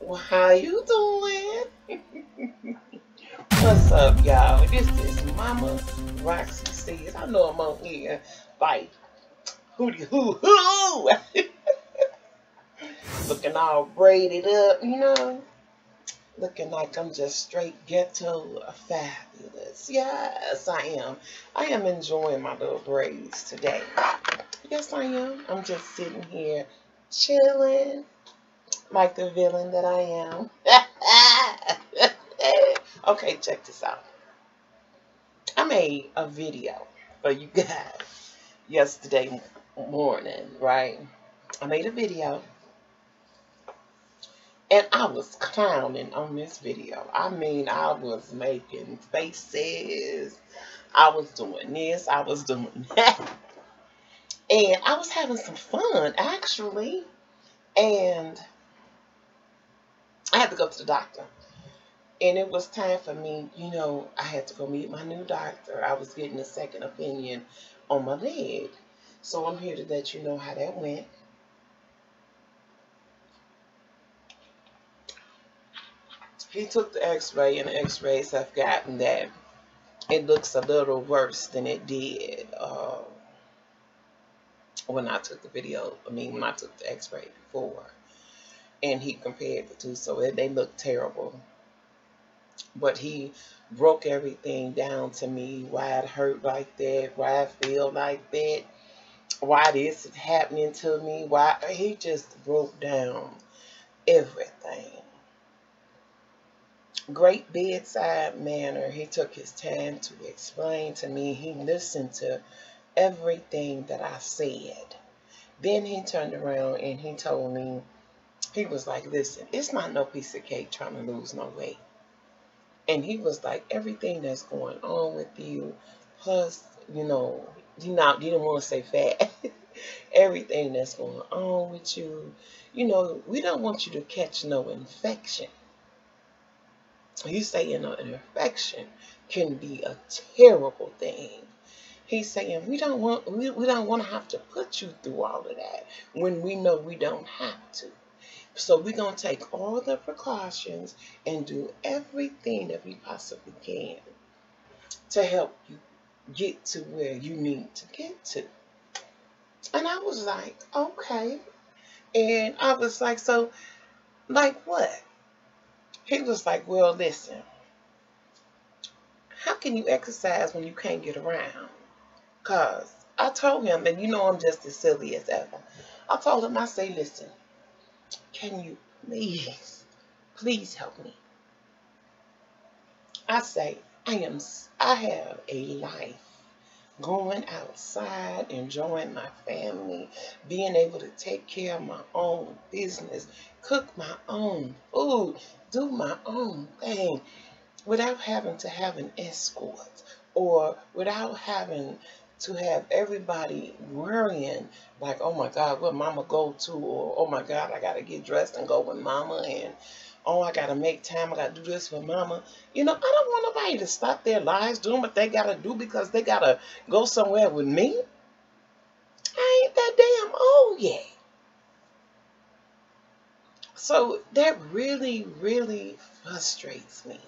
Well, how you doing? What's up, y'all? This is Mama Roxy Says. I know I'm on here like hooty hoo hoo, looking all braided up, looking like I'm just straight ghetto fabulous. Yes, I am. I am enjoying my little braids today. Yes, I am. I'm just sitting here chilling like the villain that I am. Okay, check this out. I made a video for you guys yesterday morning, right? I made a video and I was clowning on this video. I mean, I was making faces. I was doing this. I was doing that. And I was having some fun, actually. And I had to go to the doctor. And it was time for me, I had to go meet my new doctor. I was getting a second opinion on my leg. So I'm here to let you know how that went. He took the x-ray, and the x-rays have gotten that it looks a little worse than it did when I took the video. When I took the x-ray before. And he compared the two, so they look terrible. But he broke everything down to me, why it hurt like that, why I feel like that, why this is happening to me, why he just broke down everything. Great bedside manner. He took his time to explain to me. He listened to everything that I said. Then he turned around and he told me, he was like, listen, it's not no piece of cake trying to lose no weight. And he was like, everything that's going on with you, plus, you didn't want to say fat, everything that's going on with you, we don't want you to catch no infection. He's saying an infection can be a terrible thing. He's saying we don't want to have to put you through all of that when we know we don't have to. So we're going to take all the precautions and do everything that we possibly can to help you get to where you need to get to. And I was like, okay. And I was like, so, like what? He was like, well, listen, how can you exercise when you can't get around? Because I told him, and I'm just as silly as ever. I told him, I say, listen, can you please help me? I say, I have a life, going outside, enjoying my family, being able to take care of my own business, cook my own food, do my own thing, without having to have an escort, or without having to have everybody worrying like, oh my God, what mama go to, or oh my God, I gotta get dressed and go with mama, and oh, I gotta make time, I gotta do this for mama. I don't want nobody to stop their lives doing what they gotta do because they gotta go somewhere with me. I ain't that damn old yet. So that really, really frustrates me.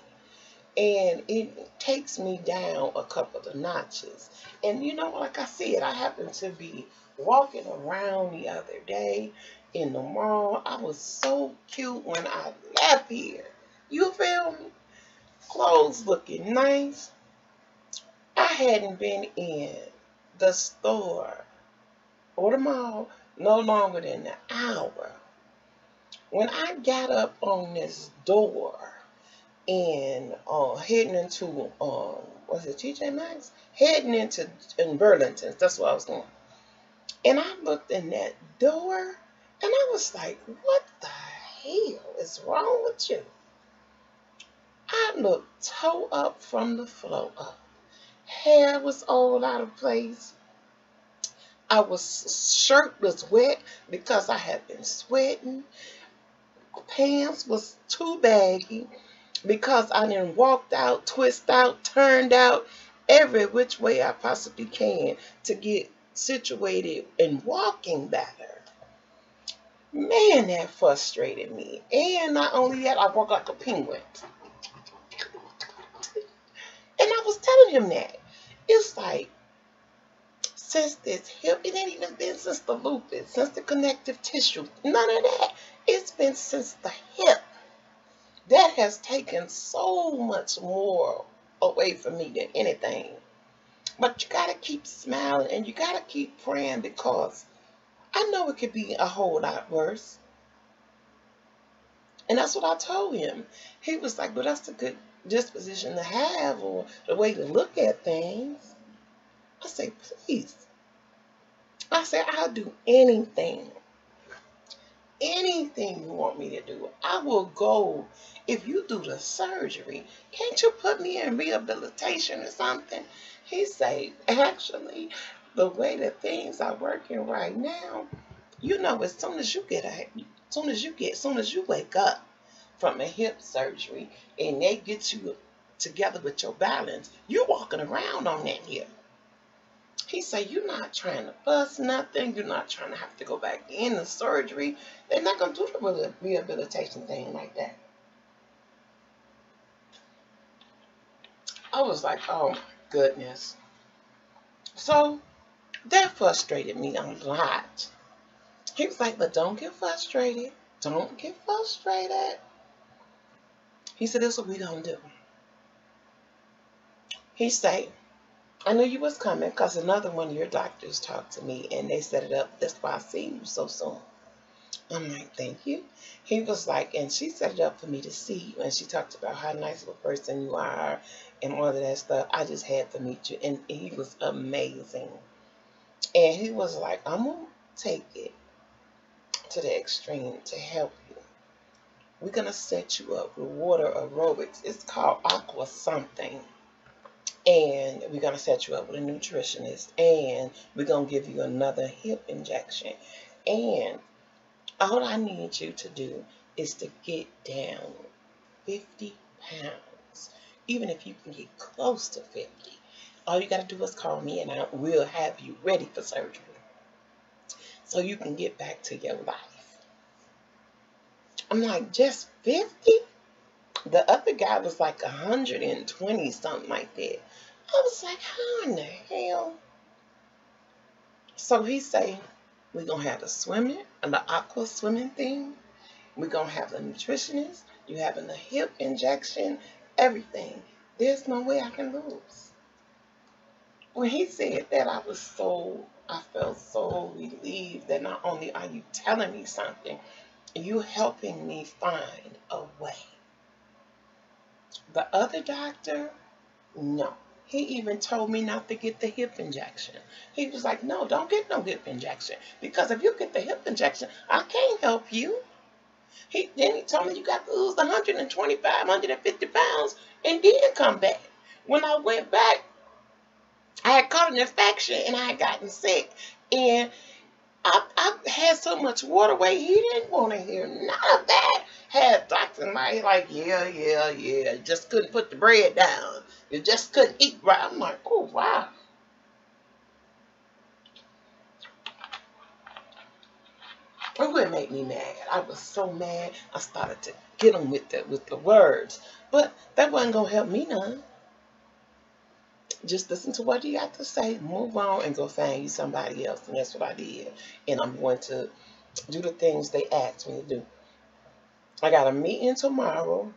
And it takes me down a couple of notches. And like I said, I happened to be walking around the other day in the mall. I was so cute when I left here. You feel me? Clothes looking nice. I hadn't been in the store or the mall no longer than an hour. When I got up on this door and heading into was it TJ Maxx? Heading in Burlington. That's what I was doing. And I looked in that door and I was like, what the hell is wrong with you? I looked toe up from the floor up. Hair was all out of place. Shirt was wet because I had been sweating. Pants was too baggy because I done walked out, twist out, turned out, every which way I possibly can to get situated and walking better. Man, that frustrated me. And not only that, I walk like a penguin. And I was telling him that. It's like, since this hip, it ain't even been since the lupus, since the connective tissue. None of that. It's been since the hip. That has taken so much more away from me than anything. But you gotta keep smiling and you gotta keep praying, because I know it could be a whole lot worse. And that's what I told him. He was like, "But that's a good disposition to have, or the way to look at things." I say, "Please." I say, "I'll do anything. Anything you want me to do. I will go. If you do the surgery, can't you put me in rehabilitation or something?" He say, "Actually, the way that things are working right now, as soon as you wake up from a hip surgery and they get you together with your balance, you walking around on that hip." He said, "You're not trying to bust nothing. You're not trying to have to go back into surgery. They're not going to do the rehabilitation thing like that." I was like, oh my goodness. So that frustrated me a lot. He was like, "But don't get frustrated. Don't get frustrated." He said, "This is what we going to do." He said, "I knew you was coming because another one of your doctors talked to me and they set it up. That's why I seen you so soon." I'm like, "Thank you." He was like, "And she set it up for me to see you. And she talked about how nice of a person you are and all of that stuff. I just had to meet you." And he was amazing. And he was like, "I'm going to take it to the extreme to help you. We're going to set you up with water aerobics. It's called aqua something. And we're going to set you up with a nutritionist. And we're going to give you another hip injection. And all I need you to do is to get down 50 pounds. Even if you can get close to 50. All you got to do is call me and I will have you ready for surgery. So you can get back to your life." I'm like, "Just 50? The other guy was like 120, something like that." I was like, "How in the hell?" So he say, "We're going to have the swimming and the aqua swimming thing. We're going to have the nutritionist. You having the hip injection, everything. There's no way I can lose." When he said that, I felt so relieved that not only are you telling me something, you helping me find a way. The other doctor, no. He even told me not to get the hip injection. He was like, "No, don't get no hip injection. Because if you get the hip injection, I can't help you." Then he told me you got to lose 125, 150 pounds and then come back. When I went back, I had caught an infection and I had gotten sick. And I had so much water weight, he didn't want to hear none of that. Had doctors in my ear like, yeah, yeah, yeah. Just couldn't put the bread down. You just couldn't eat right. I'm like, oh, wow. It would make me mad. I was so mad. I started to get him with the words. But that wasn't going to help me none. Just listen to what you got to say, move on, and go find you somebody else. And that's what I did. And I'm going to do the things they asked me to do. I got a meeting tomorrow,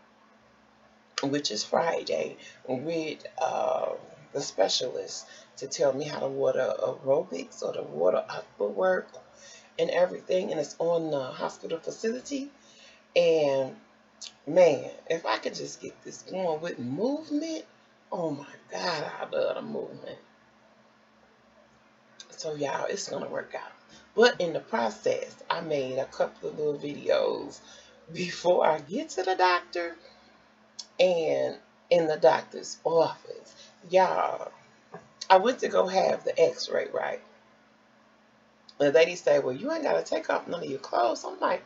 which is Friday, with the specialist to tell me how the water aerobics or the water aqua work and everything. And it's on the hospital facility. And man, if I could just get this going with movement, oh my God, I love the movement. So y'all, it's gonna work out. But in the process, I made a couple of little videos before I get to the doctor and in the doctor's office. Y'all, I went to go have the x-ray, right? The lady said, "Well, you ain't gotta take off none of your clothes." I'm like,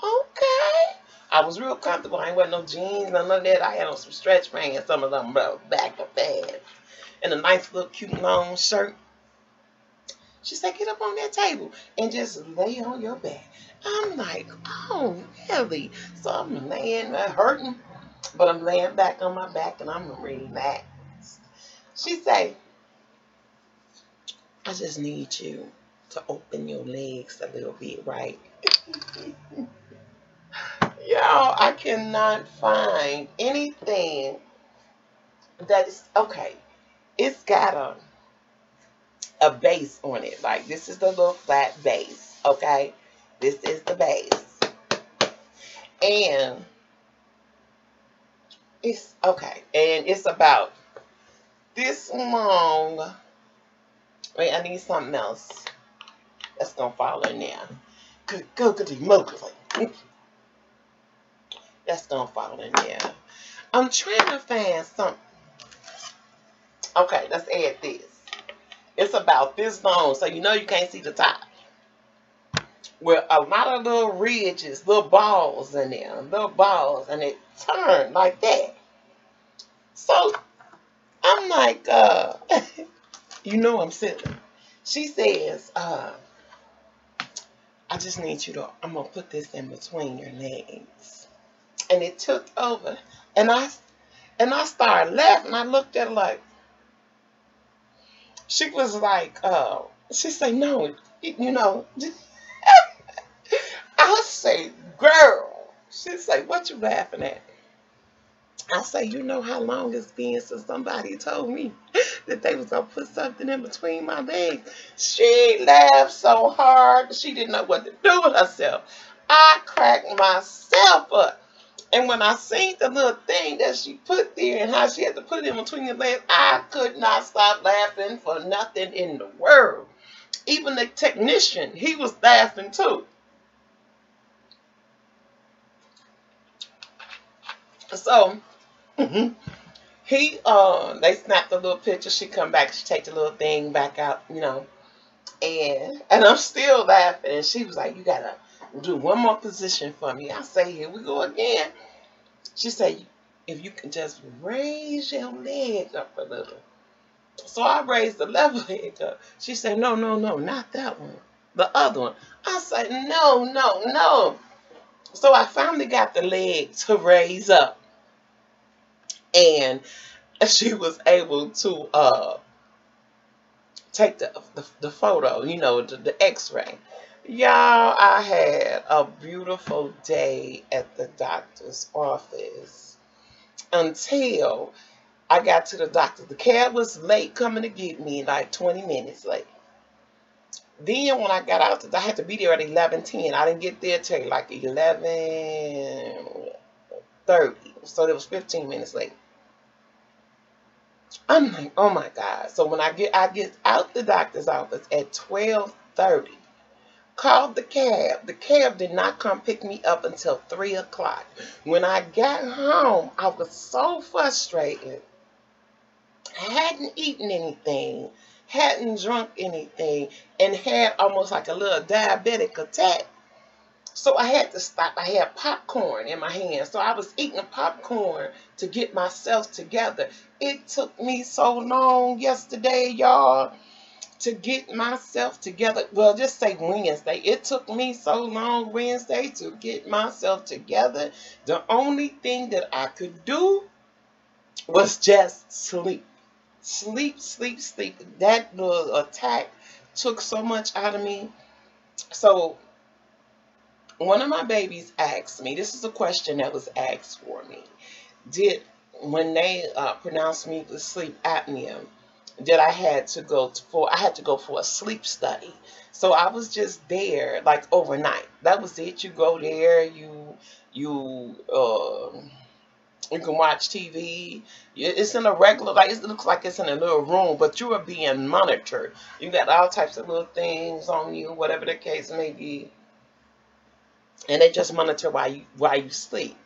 okay. I was real comfortable. I ain't wearing no jeans, none of that. I had on some stretch pants, some of them back of pads, and a nice little cute long shirt. She said, "Get up on that table and just lay on your back." I'm like, oh, really? So I'm laying there hurting, but I'm laying back on my back and I'm relaxed. She say, I just need you to open your legs a little bit, right? Y'all, I cannot find anything that is okay. It's got a base on it. Like, this is the little flat base, okay? This is the base. And it's okay. And it's about this long. Wait, I need something else that's gonna fall in there. Googly moogly. That's gonna fall in there. I'm trying to find something. Okay, let's add this. It's about this long, so you know you can't see the top. With a lot of little ridges, little balls in there, little balls, and it turned like that. So I'm like, you know I'm silly. She says, I just need you to, I'm gonna put this in between your legs. And it took over. And I started laughing. I looked at her like, she was like, she said, no, you know, I say, girl. She say, what you laughing at? I say, you know how long it's been since somebody told me that they was going to put something in between my legs. She laughed so hard, she didn't know what to do with herself. I cracked myself up. And when I seen the little thing that she put there and how she had to put it in between your legs, I could not stop laughing for nothing in the world. Even the technician, he was laughing too. So, they snapped a little picture. She come back, she take the little thing back out, you know, and I'm still laughing. And she was like, you gotta do one more position for me. I say, here we go again. She said, if you can just raise your leg up a little. So I raised the left leg up. She said, no, no, no, not that one. The other one. I said, no, no, no. So I finally got the leg to raise up. And she was able to take the photo, you know, the x-ray. Y'all, I had a beautiful day at the doctor's office until I got to the doctor. The cab was late coming to get me, like 20 minutes late. Then when I got out, I had to be there at 11:10. I didn't get there till like 11:30. So it was 15 minutes late. I'm like, oh my God. So when I get out the doctor's office at 12:30, called the cab. The cab did not come pick me up until 3 o'clock. When I got home, I was so frustrated. I hadn't eaten anything, hadn't drunk anything, and had almost like a little diabetic attack. So I had to stop. I had popcorn in my hand. So I was eating popcorn to get myself together. It took me so long yesterday, y'all, to get myself together. Well, just say Wednesday. It took me so long Wednesday to get myself together. The only thing that I could do was just sleep. Sleep, sleep, sleep. That little attack took so much out of me. So one of my babies asked me, this is a question that was asked for me. When they pronounced me with sleep apnea, that I had to go for a sleep study. So I was just there like overnight. That was it. You go there, you can watch TV. It's in a regular, like it looks like it's in a little room, but you are being monitored. You got all types of little things on you, whatever the case may be, and they just monitor while you sleep.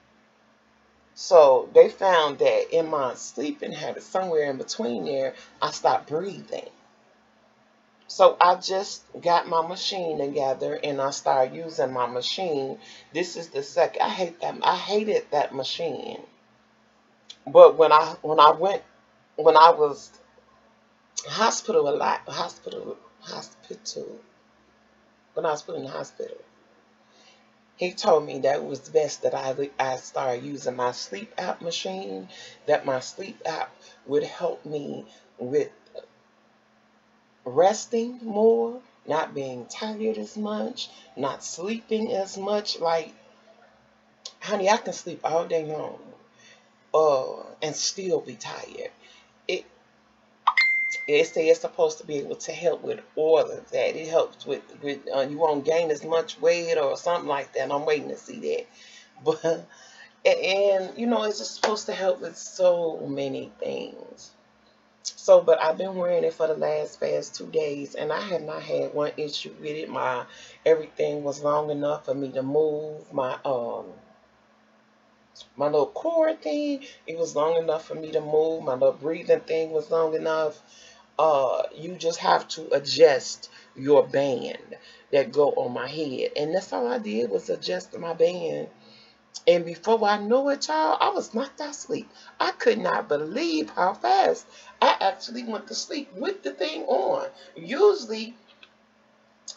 So they found that in my sleeping habits, somewhere in between there, I stopped breathing. So I just got my machine together and I started using my machine. This is the second. I hated that machine. But when I was hospital a lot, when I was put in the hospital, He told me that it was best that I start using my sleep app machine, that my sleep app would help me with resting more, not being tired as much, not sleeping as much. Like, honey, I can sleep all day long, and still be tired. It it says it's supposed to be able to help with all of that. It helps with you won't gain as much weight or something like that. I'm waiting to see that, but and you know it's just supposed to help with so many things. So, but I've been wearing it for the past 2 days, and I have not had one issue with it. My everything was long enough for me to move. My little cord thing, it was long enough for me to move. My little breathing thing was long enough. You just have to adjust your band that go on my head, and that's all I did was adjust my band. And before I knew it, child, I was knocked out asleep. I could not believe how fast I actually went to sleep with the thing on. Usually,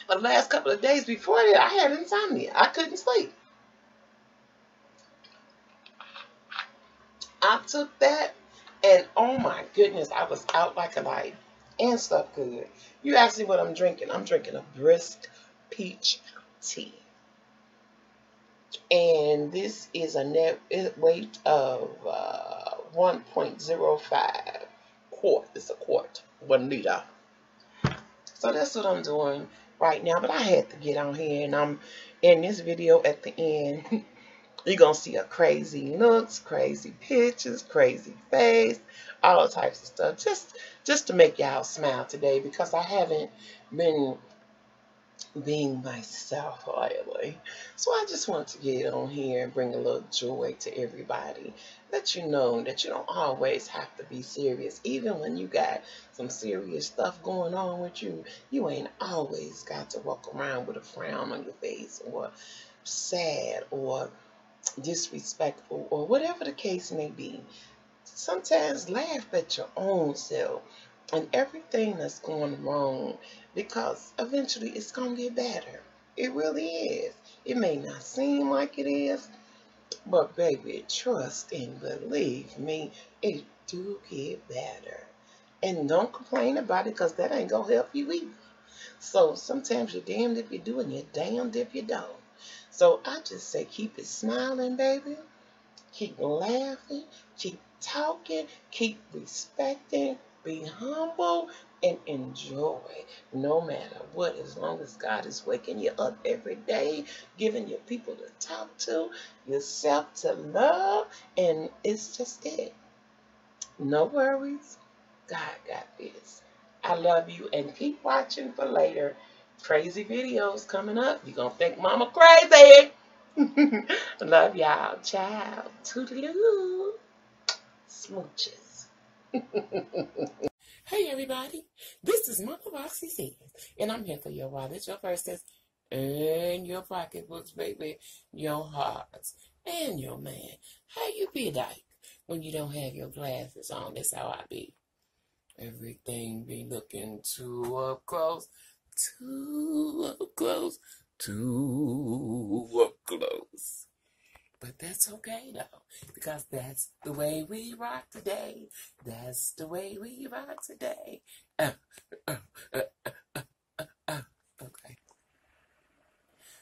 the last couple of days before that, I had insomnia. I couldn't sleep. I took that, and oh my goodness, I was out like a light and stuff good. You ask me what I'm drinking. I'm drinking a brisk peach tea. And this is a net weight of 1.05 quart. It's a quart, 1 liter. So that's what I'm doing right now. But I had to get on here, and I'm in this video at the end. You're going to see a crazy looks, crazy pictures, crazy face, all types of stuff. Just to make y'all smile today, because I haven't been being myself lately. So I just want to get on here and bring a little joy to everybody. Let you know that you don't always have to be serious. Even when you got some serious stuff going on with you, you ain't always got to walk around with a frown on your face, or sad, or disrespectful, or whatever the case may be. Sometimes laugh at your own self and everything that's going wrong, because eventually it's going to get better. It really is. It may not seem like it is, but baby, trust and believe me, it do get better. And don't complain about it, because that ain't going to help you either. So sometimes you're damned if you do and you're damned if you don't. So I just say keep it smiling, baby. Keep laughing, keep talking, keep respecting, be humble, and enjoy no matter what, as long as God is waking you up every day, giving you people to talk to, yourself to love, and it's just it. No worries. God got this. I love you, and keep watching for later crazy videos coming up. You're going to think Mama crazy. Love y'all. Ciao. Toodaloo. Smooches. Hey, everybody. This is Mama Roxy Says, and I'm here for your wallets, your purses, and your pocketbooks, baby, your hearts, and your man. How you be like when you don't have your glasses on? That's how I be. Everything be looking too up close, too up close, too up close. But that's okay, though, because that's the way we rock today. That's the way we rock today. Okay.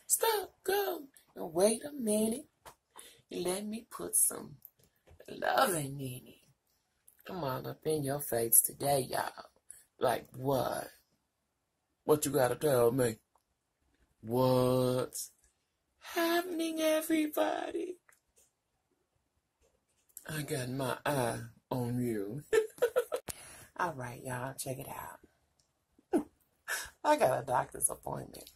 Stop, go, and wait a minute. Let me put some loving in it. Come on up in your face today, y'all. Like what? What you gotta tell me? What's happening, everybody? I got my eye on you. All right, y'all, check it out. I got a doctor's appointment,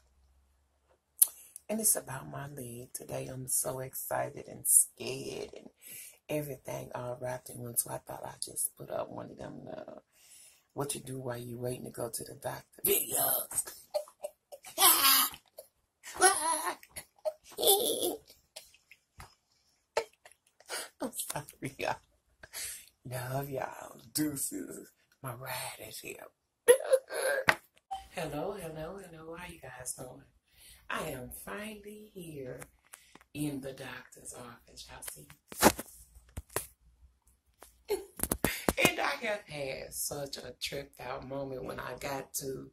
and it's about my leg today. I'm so excited and scared and everything all wrapped in one. So I thought I'd just put up one of them, what you do while you waiting to go to the doctor videos. I'm sorry, y'all. Love y'all. Deuces. My ride is here. Hello. How you guys doing? I am finally here in the doctor's office, y'all see. And I have had such a tripped out moment when I had to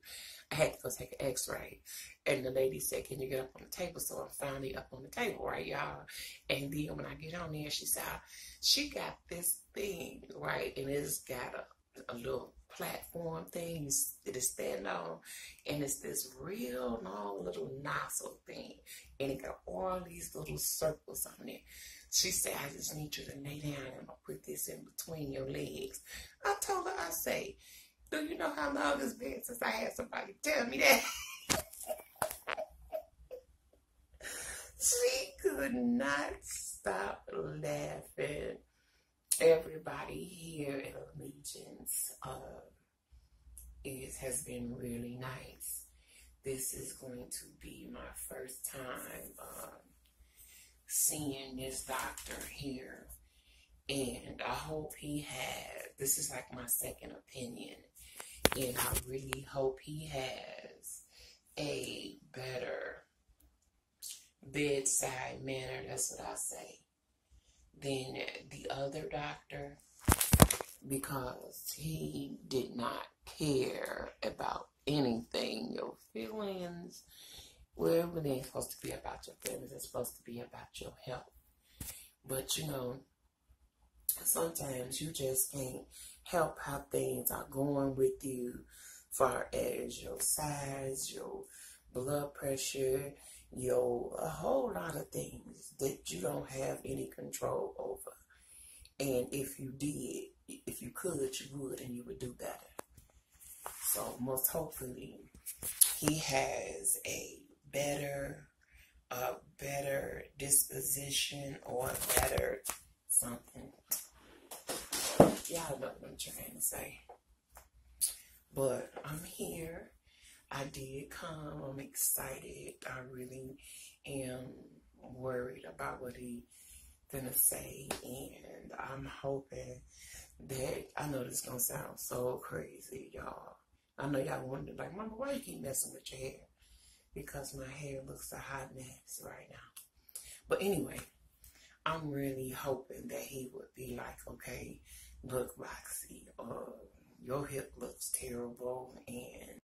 go take an x-ray. And the lady said, can you get up on the table? So I'm finally up on the table, right, y'all? And then when I get on there, she said, she got this thing, right? And it's got a little platform thing that is stand on. And it's this real long little nozzle thing. And it got all these little circles on it. She said, I just need you to lay down and I'm going to put this in between your legs. I told her, I say, do you know how long it's been since I had somebody tell me that? She could not stop laughing. Everybody here at Allegiance has been really nice. This is going to be my first time seeing this doctor here, and I hope he has, this is like my second opinion, and I really hope he has a better bedside manner, that's what I say, than the other doctor, because he did not care about anything, your feelings. Well, it really ain't supposed to be about your feelings. It's supposed to be about your health. But, you know, sometimes you just can't help how things are going with you, far as your size, your blood pressure, a whole lot of things that you don't have any control over. And if you did, if you could, you would, and you would do better. So most hopefully, he has a better disposition or better something. Y'all know what I'm trying to say. But I'm here. I did come. I'm excited. I really am worried about what he gonna say, and I'm hoping that, I know this gonna sound so crazy, y'all. I know y'all wonder, like, Mama, why you keep messing with your hair? Because my hair looks a hot mess right now. But anyway, I'm really hoping that he would be like, okay, look, Roxy, your hip looks terrible, and